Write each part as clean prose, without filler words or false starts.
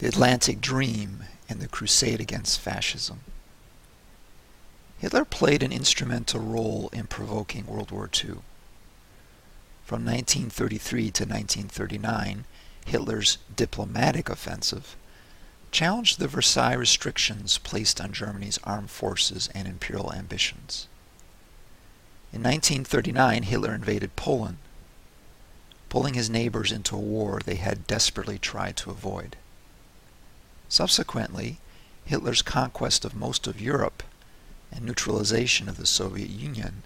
the Atlantic Dream, and the Crusade against Fascism. Hitler played an instrumental role in provoking World War II. From 1933 to 1939, Hitler's diplomatic offensive challenged the Versailles restrictions placed on Germany's armed forces and imperial ambitions. In 1939, Hitler invaded Poland, pulling his neighbors into a war they had desperately tried to avoid. Subsequently, Hitler's conquest of most of Europe and neutralization of the Soviet Union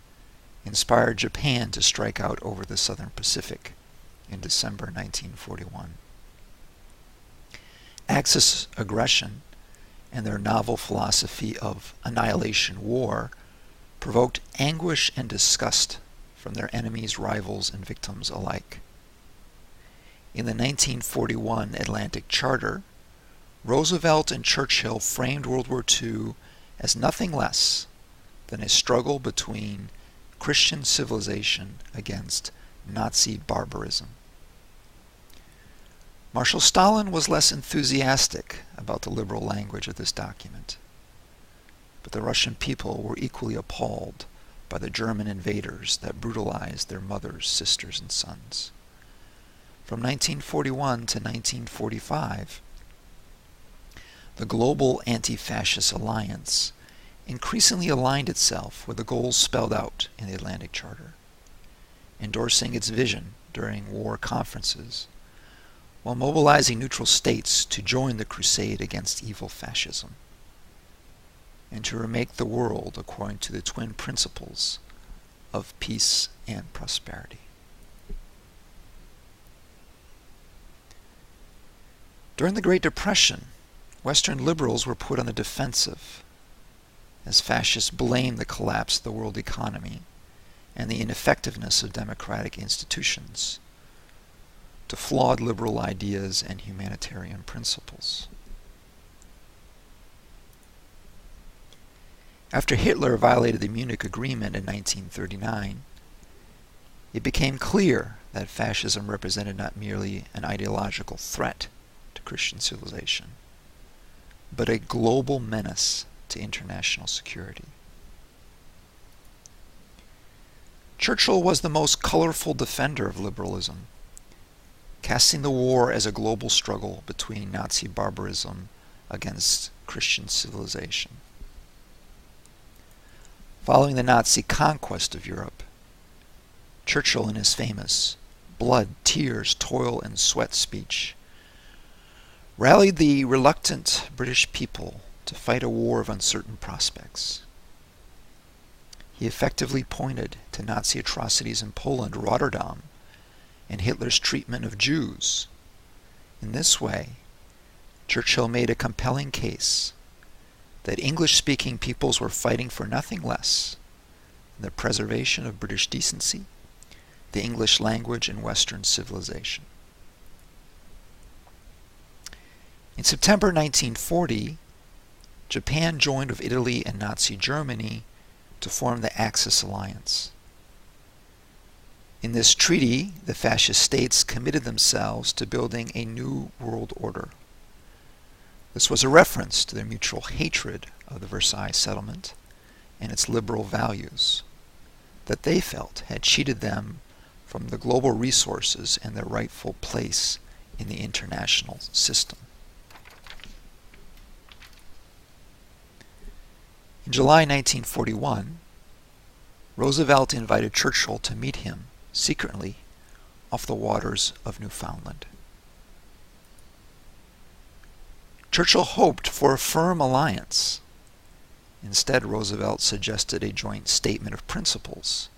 inspired Japan to strike out over the Southern Pacific in December 1941. Axis aggression and their novel philosophy of annihilation war provoked anguish and disgust from their enemies, rivals, and victims alike. In the 1941 Atlantic Charter, Roosevelt and Churchill framed World War II as nothing less than a struggle between Christian civilization against Nazi barbarism. Marshal Stalin was less enthusiastic about the liberal language of this document, but the Russian people were equally appalled by the German invaders that brutalized their mothers, sisters, and sons. From 1941 to 1945, the global anti-fascist alliance increasingly aligned itself with the goals spelled out in the Atlantic Charter, endorsing its vision during war conferences, while mobilizing neutral states to join the crusade against evil fascism, and to remake the world according to the twin principles of peace and prosperity. During the Great Depression, Western liberals were put on the defensive as fascists blamed the collapse of the world economy and the ineffectiveness of democratic institutions to flawed liberal ideas and humanitarian principles. After Hitler violated the Munich Agreement in 1939, it became clear that fascism represented not merely an ideological threat to Christian civilization, but a global menace to international security. Churchill was the most colorful defender of liberalism, casting the war as a global struggle between Nazi barbarism against Christian civilization. Following the Nazi conquest of Europe, Churchill, in his famous blood, tears, toil, and sweat speech, rallied the reluctant British people to fight a war of uncertain prospects. He effectively pointed to Nazi atrocities in Poland, Rotterdam, and Hitler's treatment of Jews. In this way, Churchill made a compelling case that English-speaking peoples were fighting for nothing less than the preservation of British decency, the English language, and Western civilization. In September 1940, Japan joined with Italy and Nazi Germany to form the Axis alliance. In this treaty, the fascist states committed themselves to building a new world order. This was a reference to their mutual hatred of the Versailles settlement and its liberal values that they felt had cheated them from the global resources and their rightful place in the international system. In July 1941, Roosevelt invited Churchill to meet him secretly off the waters of Newfoundland. Churchill hoped for a firm alliance. Instead, Roosevelt suggested a joint statement of principles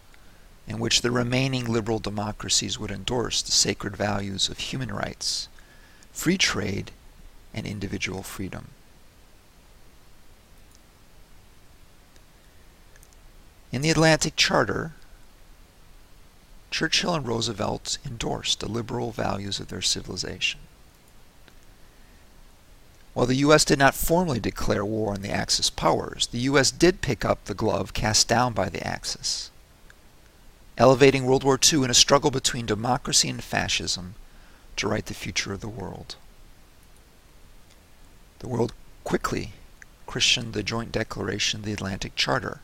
in which the remaining liberal democracies would endorse the sacred values of human rights, free trade, and individual freedom. In the Atlantic Charter, Churchill and Roosevelt endorsed the liberal values of their civilization. While the U.S. did not formally declare war on the Axis powers, the U.S. did pick up the glove cast down by the Axis, elevating World War II in a struggle between democracy and fascism to right the future of the world. The world quickly christened the Joint Declaration the Atlantic Charter,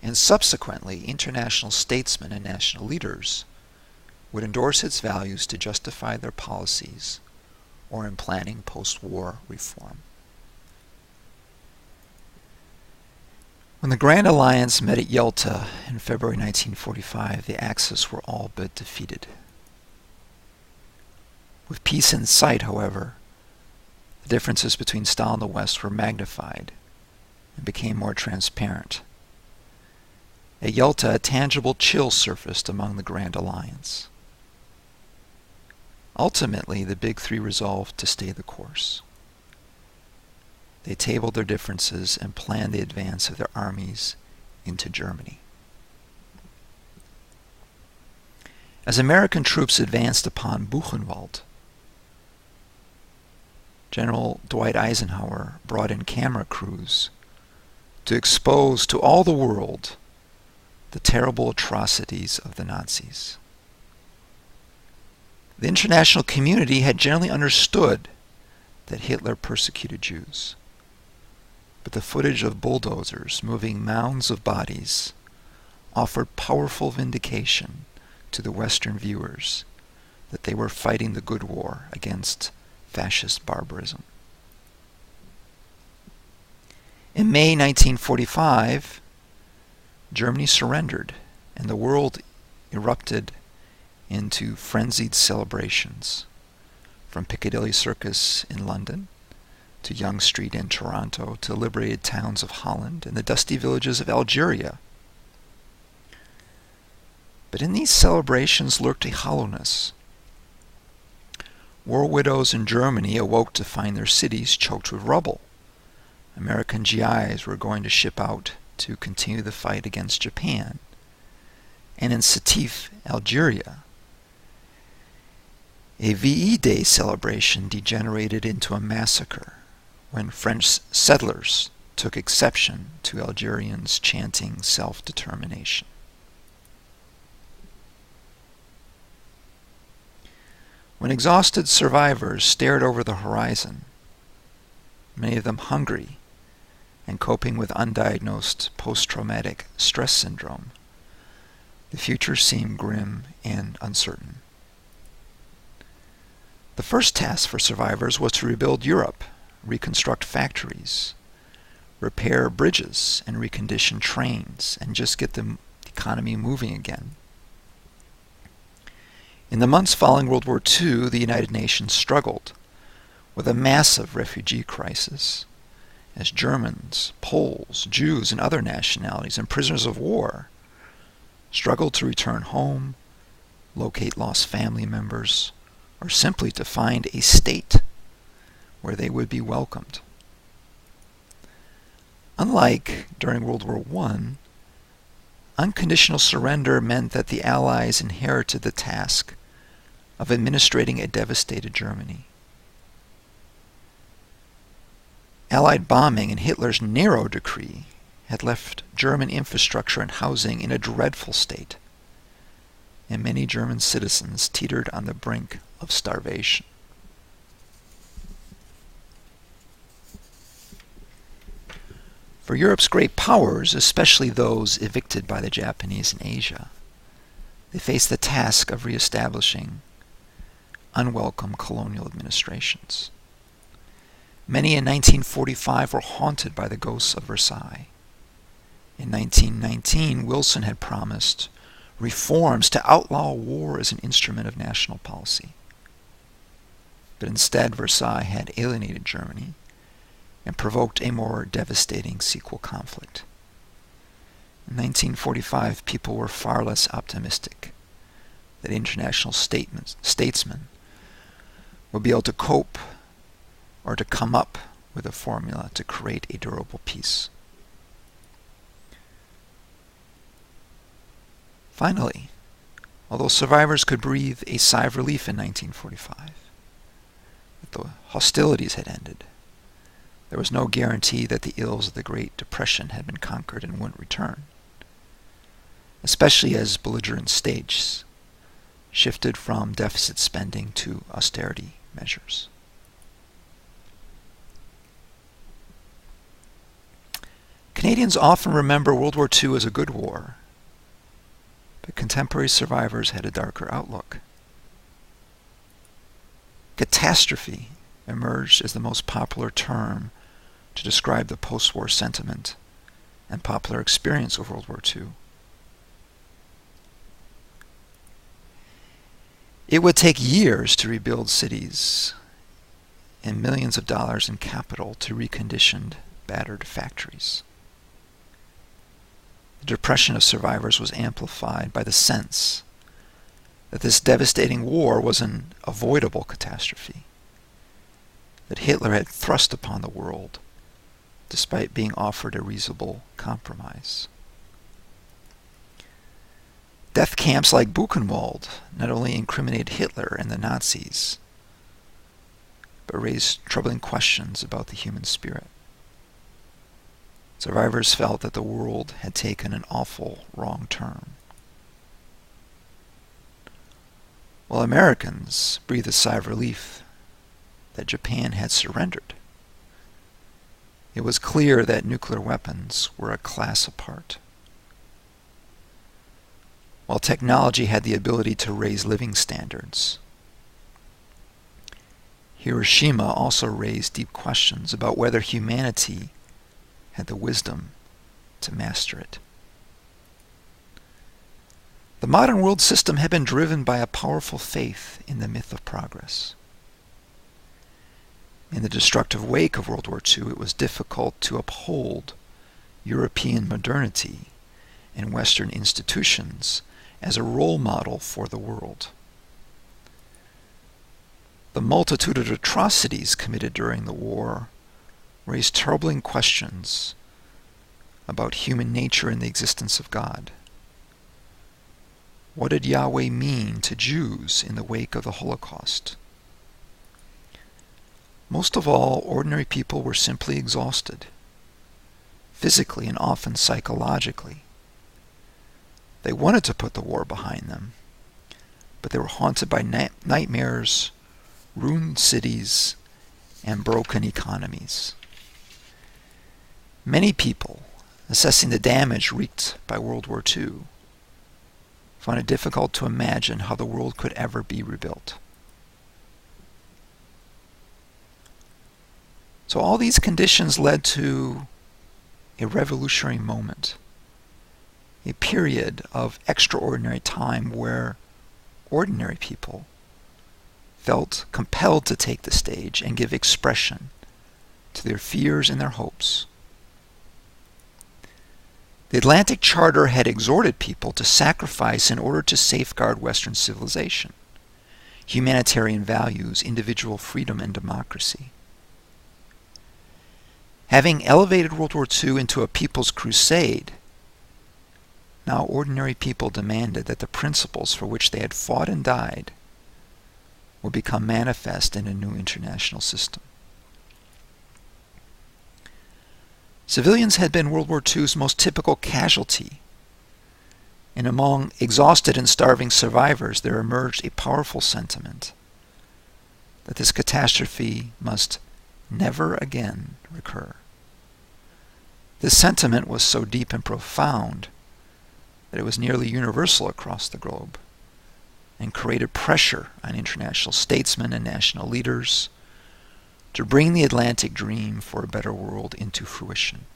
and subsequently international statesmen and national leaders would endorse its values to justify their policies or in planning post-war reform. When the Grand Alliance met at YALTA in February 1945, the Axis were all but defeated. With peace in sight, however, the differences between Stalin and the West were magnified and became more transparent. At YALTA, a tangible chill surfaced among the Grand Alliance. Ultimately, the Big Three resolved to stay the course. They tabled their differences and planned the advance of their armies into Germany. As American troops advanced upon Buchenwald, General Dwight Eisenhower brought in camera crews to expose to all the world the terrible atrocities of the Nazis. The international community had generally understood that Hitler persecuted Jews, but the footage of bulldozers moving mounds of bodies offered powerful vindication to the Western viewers that they were fighting the good war against fascist barbarism. In May 1945, Germany surrendered, and the world erupted into frenzied celebrations, from Piccadilly Circus in London to Yonge Street in Toronto to liberated towns of Holland and the dusty villages of Algeria. But in these celebrations lurked a hollowness. War widows in Germany awoke to find their cities choked with rubble. American GIs were going to ship out to continue the fight against Japan. And in Sétif, Algeria, a VE Day celebration degenerated into a massacre when French settlers took exception to Algerians chanting self-determination. When exhausted survivors stared over the horizon, many of them hungry and coping with undiagnosed post-traumatic stress syndrome, the future seemed grim and uncertain. The first task for survivors was to rebuild Europe, reconstruct factories, repair bridges, and recondition trains, and just get the economy moving again. In the months following World War II, the United Nations struggled with a massive refugee crisis as Germans, Poles, Jews, and other nationalities and prisoners of war struggled to return home, locate lost family members, or simply to find a state where they would be welcomed. Unlike during World War I, unconditional surrender meant that the Allies inherited the task of administrating a devastated Germany. Allied bombing and Hitler's narrow decree had left German infrastructure and housing in a dreadful state, and many German citizens teetered on the brink of starvation. For Europe's great powers, especially those evicted by the Japanese in Asia, they faced the task of reestablishing unwelcome colonial administrations. Many in 1945 were haunted by the ghosts of Versailles. In 1919, Wilson had promised reforms to outlaw war as an instrument of national policy. But instead, Versailles had alienated Germany and provoked a more devastating sequel conflict. In 1945, people were far less optimistic that international statesmen would be able to cope or to come up with a formula to create a durable peace. Finally, although survivors could breathe a sigh of relief in 1945, that the hostilities had ended, there was no guarantee that the ills of the Great Depression had been conquered and wouldn't return, especially as belligerent states shifted from deficit spending to austerity measures. Canadians often remember World War II as a good war, but contemporary survivors had a darker outlook. Catastrophe emerged as the most popular term to describe the post-war sentiment and popular experience of World War II. It would take years to rebuild cities and millions of dollars in capital to recondition battered factories. The depression of survivors was amplified by the sense that this devastating war was an avoidable catastrophe that Hitler had thrust upon the world despite being offered a reasonable compromise. Death camps like Buchenwald not only incriminated Hitler and the Nazis, but raised troubling questions about the human spirit. Survivors felt that the world had taken an awful wrong turn, while Americans breathed a sigh of relief that Japan had surrendered. It was clear that nuclear weapons were a class apart. While technology had the ability to raise living standards, Hiroshima also raised deep questions about whether humanity had the wisdom to master it. The modern world system had been driven by a powerful faith in the myth of progress. In the destructive wake of World War II, it was difficult to uphold European modernity and Western institutions as a role model for the world. The multitude of atrocities committed during the war raised troubling questions about human nature and the existence of God. What did Yahweh mean to Jews in the wake of the Holocaust? Most of all, ordinary people were simply exhausted, physically and often psychologically. They wanted to put the war behind them, but they were haunted by nightmares, ruined cities, and broken economies. Many people, assessing the damage wreaked by World War II, found it difficult to imagine how the world could ever be rebuilt. So all these conditions led to a revolutionary moment, a period of extraordinary time where ordinary people felt compelled to take the stage and give expression to their fears and their hopes. The Atlantic Charter had exhorted people to sacrifice in order to safeguard Western civilization, humanitarian values, individual freedom, and democracy. Having elevated World War II into a people's crusade, now ordinary people demanded that the principles for which they had fought and died would become manifest in a new international system. Civilians had been World War II's most typical casualty, and among exhausted and starving survivors there emerged a powerful sentiment that this catastrophe must never again recur. This sentiment was so deep and profound that it was nearly universal across the globe and created pressure on international statesmen and national leaders to bring the Atlantic dream for a better world into fruition.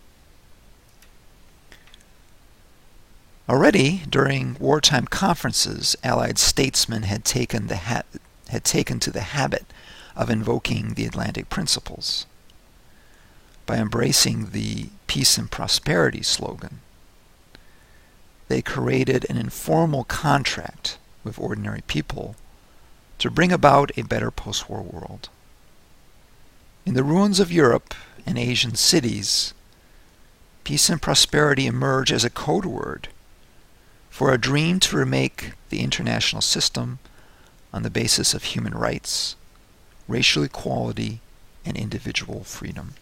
Already during wartime conferences, Allied statesmen had taken to the habit of invoking the Atlantic principles. By embracing the peace and prosperity slogan, they created an informal contract with ordinary people to bring about a better post-war world. In the ruins of Europe and Asian cities, peace and prosperity emerge as a code word for a dream to remake the international system on the basis of human rights, racial equality, and individual freedom.